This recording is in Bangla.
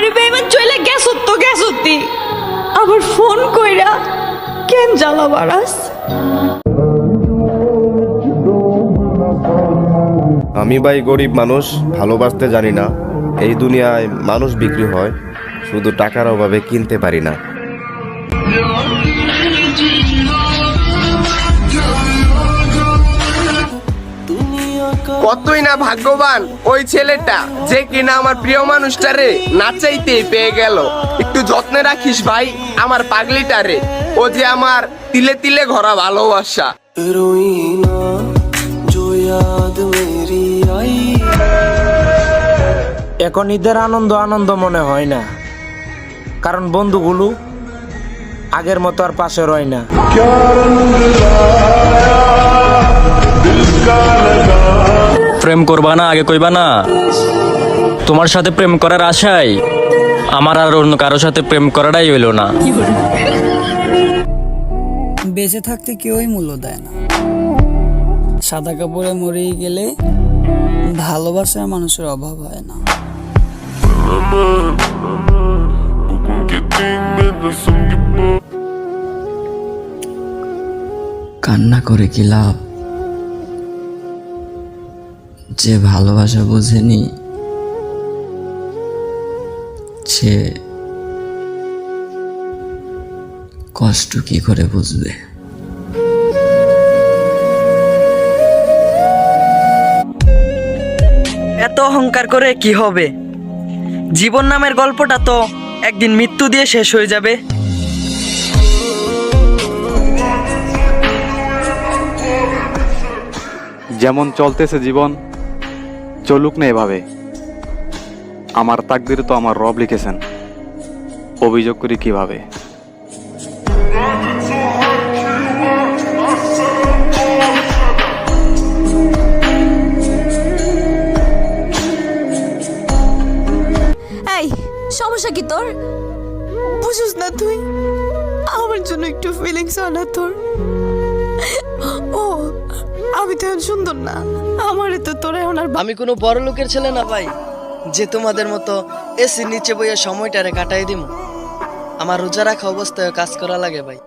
আমারে বেইমান চলে গেছতি আবার ফোন কইরা কেন জ্বালা বাড়াস? আমি ভাই গরিব মানুষ, ভালোবাসতে জানি না। এই দুনিয়ায় মানুষ বিক্রি হয়, শুধু টাকার অভাবে কিনতে পারি না। কতই না ভাগ্যবান ওই ছেলেটা যে কিনা আমার প্রিয় মানুষটারে না চাইতেই পেয়ে গেল। একটু যত্নে রাখিস ভাই আমার পাগলিটারে, ও যে আমার তিলে তিলে ভরা ভালোবাসা। এখন ঈদের আনন্দ আনন্দ মনে হয় না, কারণ বন্ধুগুলো আগের মতো আর পাশে রয় না। প্রেম করবা না আগে কইবা না? তোমার সাথে প্রেম করার আশায় আমার আর অন্য কারোর সাথে প্রেম করাটাই হইল না। বেঁচে থাকতে কেউই মূল্য দেয় না। সাদা কাপড়ে মরে গেলে ভালোবাসার মানুষের অভাব হয় না। কান্না করে কি লাভ? যে ভালোবাসা বোঝেনি সে কষ্ট কি করে বুঝবে? এত অহংকার করে কি হবে? জীবন নামের গল্পটা তো একদিন মৃত্যু দিয়ে শেষ হয়ে যাবে। যেমন চলতেছে জীবন, চলুক না এভাবে। আমার তাকদিরে তো আমার রব লিখেছেন, অভিযোগ করি কিভাবে? এই সমস্যা কি তোর? বুঝিস না তুই আমার জন্য একটু ফিলিংস আনা তোর? ও আমি তো এখন সুন্দর না, আমারে তো তোর এখন আর আমি কোনো বড় লোকের ছেলে না ভাই, যে তোমাদের মতো এসির নিচে বইয়ে সময়টারে কাটাই দিমু। আমার রোজা রাখা অবস্থায় কাজ করা লাগে ভাই।